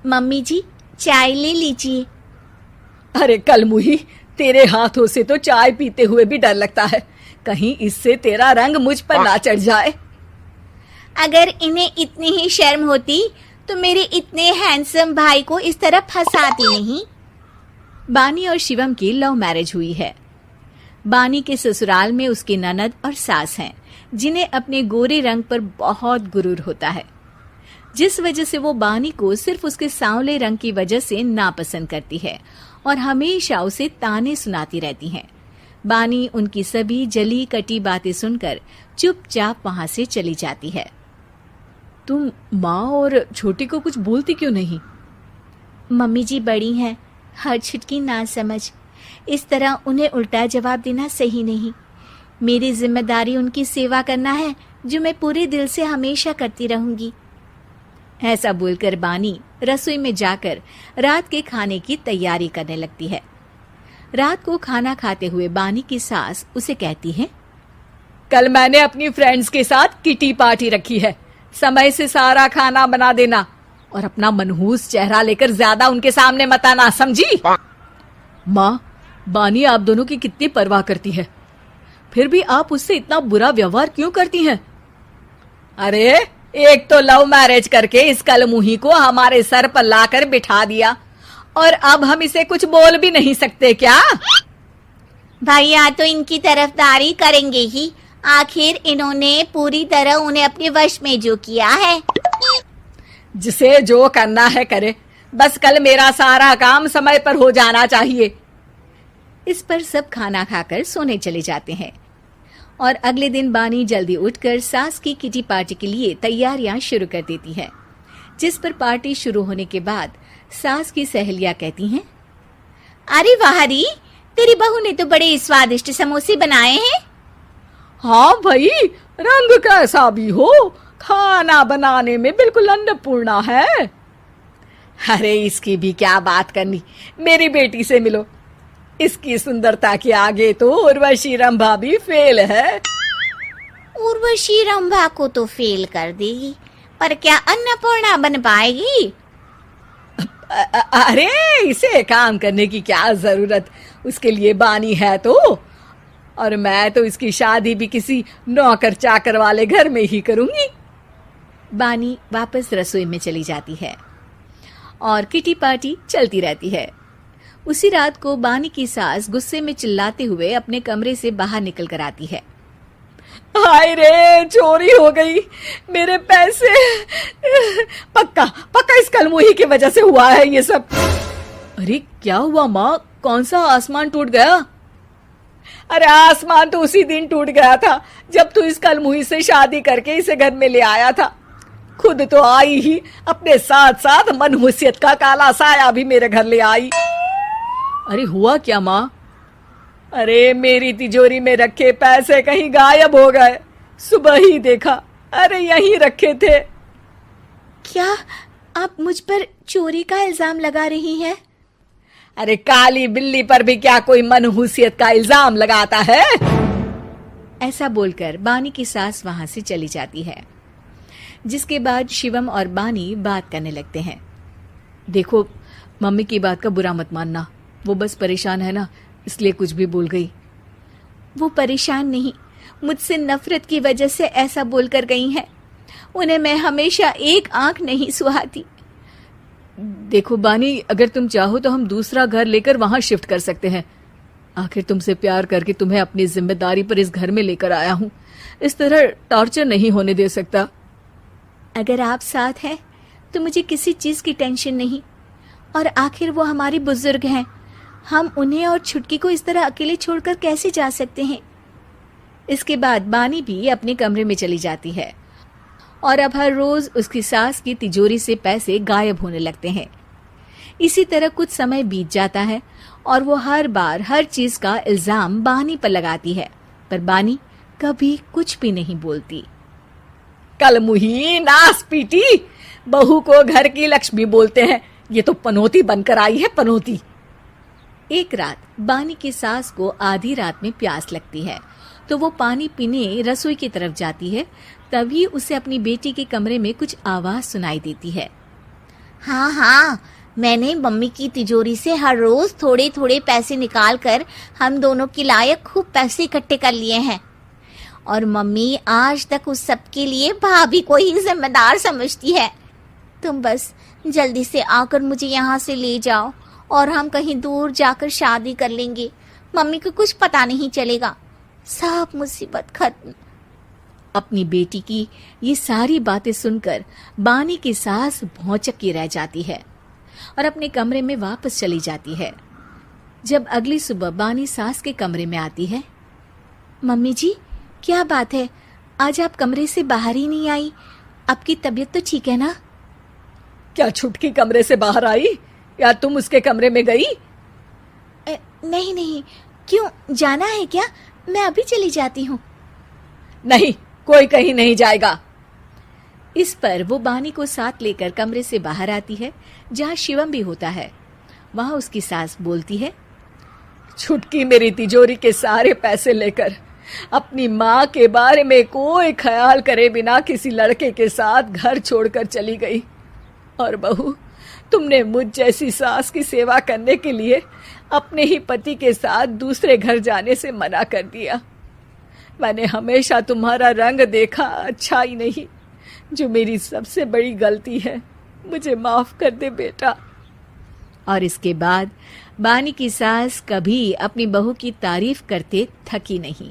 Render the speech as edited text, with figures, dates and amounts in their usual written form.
Mummy जी, चाय ले लीजिए। अरे कलमुही, तेरे हाथों से तो चाय पीते हुए भी डर लगता है, कहीं इससे तेरा रंग मुझ पर ना चढ़ जाए। अगर इन्हें इतनी ही शर्म होती तो मेरे इतने हैंडसम भाई को इस तरह फंसाती नहीं। बानी और शिवम की लव मैरिज हुई है। बानी के ससुराल में उसकी ननद और सास हैं, जिन्हें अपने गोरे रंग पर बहुत गुरूर होता है, जिस वजह से वो बानी को सिर्फ उसके सांवले रंग की वजह से नापसंद करती है और हमेशा उसे ताने सुनाती रहती हैं। बानी उनकी सभी जली कटी बातें सुनकर चुपचाप वहां से चली जाती है। तुम माँ और छोटी को कुछ बोलती क्यों नहीं? मम्मी जी बड़ी हैं, हर छुटकी ना समझ, इस तरह उन्हें उल्टा जवाब देना सही नहीं। मेरी जिम्मेदारी उनकी सेवा करना है, जो मैं पूरे दिल से हमेशा करती रहूंगी। ऐसा बोलकर बानी रसोई में जाकर रात के खाने की तैयारी करने लगती है। रात को खाना खाते हुए बानी की सास उसे कहती है, कल मैंने अपनी फ्रेंड्स के साथ किटी पार्टी रखी है, समय से सारा खाना बना देना और अपना मनहूस चेहरा लेकर ज्यादा उनके सामने मत आना, समझी? माँ, बानी आप दोनों की कितनी परवाह करती है, फिर भी आप उससे इतना बुरा व्यवहार क्यों करती हैं? अरे एक तो लव मैरिज करके इस कलमुही को हमारे सर पर लाकर बिठा दिया और अब हम इसे कुछ बोल भी नहीं सकते क्या? भैया तो इनकी तरफदारी करेंगे ही, आखिर इन्होंने पूरी तरह उन्हें अपने वश में जो किया है। जिसे जो करना है करे, बस कल मेरा सारा काम समय पर हो जाना चाहिए। इस पर सब खाना खाकर सोने चले जाते हैं और अगले दिन बानी जल्दी उठकर सास की किटी पार्टी के लिए तैयारियां शुरू कर देती है, जिस पर पार्टी शुरू होने के बाद सास की सहेलियां कहती हैं, अरे वाह री, तेरी बहू ने तो बड़े स्वादिष्ट समोसे बनाए हैं। हाँ भाई, रंग कैसा भी हो, खाना बनाने में बिल्कुल अन्नपूर्णा है। अरे इसकी भी क्या बात करनी, मेरी बेटी से मिलो, इसकी सुंदरता के आगे तो उर्वशी रंभा भी फेल है। उर्वशी रंभा को तो फेल कर देगी, पर क्या अन्नपूर्णा बन पाएगी? अरे इसे काम करने की क्या जरूरत, उसके लिए बानी है तो, और मैं तो इसकी शादी भी किसी नौकर चाकर वाले घर में ही करूंगी। बानी वापस रसोई में चली जाती है और किटी पार्टी चलती रहती है। उसी रात को बानी की सास गुस्से में चिल्लाते हुए अपने कमरे से बाहर निकल कर आती है। हाय रे, चोरी हो गई मेरे पैसे, पक्का पक्का इस कलमुही की वजह से हुआ है ये सब। अरे क्या हुआ माँ, कौन सा आसमान टूट गया? अरे आसमान तो उसी दिन टूट गया था जब तू इस कलमुही से शादी करके इसे घर में ले आया था। खुद तो आई ही, अपने साथ साथ मनहूसियत का काला साया भी मेरे घर ले आई। अरे हुआ क्या माँ? अरे मेरी तिजोरी में रखे पैसे कहीं गायब हो गए, सुबह ही देखा, अरे यहीं रखे थे। क्या आप मुझ पर चोरी का इल्जाम लगा रही हैं? अरे काली बिल्ली पर भी क्या कोई मनहूसियत का इल्जाम लगाता है? ऐसा बोलकर बानी की सास वहां से चली जाती है, जिसके बाद शिवम और बानी बात करने लगते हैं। देखो, मम्मी की बात का बुरा मत मानना, वो बस परेशान है ना, इसलिए कुछ भी बोल गई। वो परेशान नहीं, मुझसे नफरत की वजह से ऐसा बोलकर गई हैं। उन्हें मैं हमेशा एक आंख नहीं सुहाती। देखो बानी, अगर तुम चाहो तो हम दूसरा घर लेकर वहां शिफ्ट कर सकते हैं। आखिर तुमसे प्यार करके तुम्हें अपनी जिम्मेदारी पर इस घर में लेकर आया हूं, इस तरह टॉर्चर नहीं होने दे सकता। अगर आप साथ हैं तो मुझे किसी चीज की टेंशन नहीं, और आखिर वो हमारी बुजुर्ग हैं, हम उन्हें और छुटकी को इस तरह अकेले छोड़कर कैसे जा सकते हैं? इसके बाद बानी भी अपने कमरे में चली जाती है और अब हर रोज उसकी सास की तिजोरी से पैसे गायब होने लगते हैं। इसी तरह कुछ समय बीत जाता है और वो हर बार हर चीज का इल्जाम बानी पर लगाती है, पर बानी कभी कुछ भी नहीं बोलती। कलमुही नास पीटी, बहू को घर की लक्ष्मी बोलते हैं, ये तो पनौती बनकर आई है, पनौती। एक रात बानी की सास को आधी रात में प्यास लगती है, तो वो पानी पीने रसोई की तरफ जाती है। तभी उसे अपनी बेटी के कमरे में कुछ आवाज सुनाई देती है। हाँ हाँ, मैंने मम्मी की तिजोरी से हर रोज थोड़े थोड़े पैसे निकाल कर हम दोनों के लायक खूब पैसे इकट्ठे कर लिए हैं। और मम्मी आज तक उस सब के लिए भाभी को ही जिम्मेदार समझती है। तुम बस जल्दी से आकर मुझे यहाँ से ले जाओ और हम कहीं दूर जाकर शादी कर लेंगे। मम्मी को कुछ पता नहीं चलेगा, सब मुसीबत खत्म। अपनी बेटी की ये सारी बातें सुनकर बानी की सास भौंचक की रह जाती है और अपने कमरे में वापस चली जाती है। जब अगली सुबह बानी सास के कमरे में आती है, मम्मी जी, क्या बात है, आज आप कमरे से बाहर ही नहीं आई? आपकी तबीयत तो ठीक है ना? क्या छुटकी कमरे से बाहर आई या तुम उसके कमरे में गई? नहीं नहीं, क्यों, जाना है क्या? मैं अभी चली जाती हूँ। नहीं, कोई कहीं नहीं जाएगा। इस पर वो बानी को साथ लेकर कमरे से बाहर आती है, जहाँ शिवम भी होता है। वहां उसकी सास बोलती है, छुटकी मेरी तिजोरी के सारे पैसे लेकर अपनी माँ के बारे में कोई ख्याल करे बिना किसी लड़के के साथ घर छोड़कर चली गई। और बहू, तुमने मुझ जैसी सास की सेवा करने के लिए अपने ही पति के साथ दूसरे घर जाने से मना कर दिया। मैंने हमेशा तुम्हारा रंग देखा अच्छा ही नहीं, जो मेरी सबसे बड़ी गलती है। मुझे माफ कर दे बेटा। और इसके बाद बानी की सास कभी अपनी बहू की तारीफ करते थकी नहीं।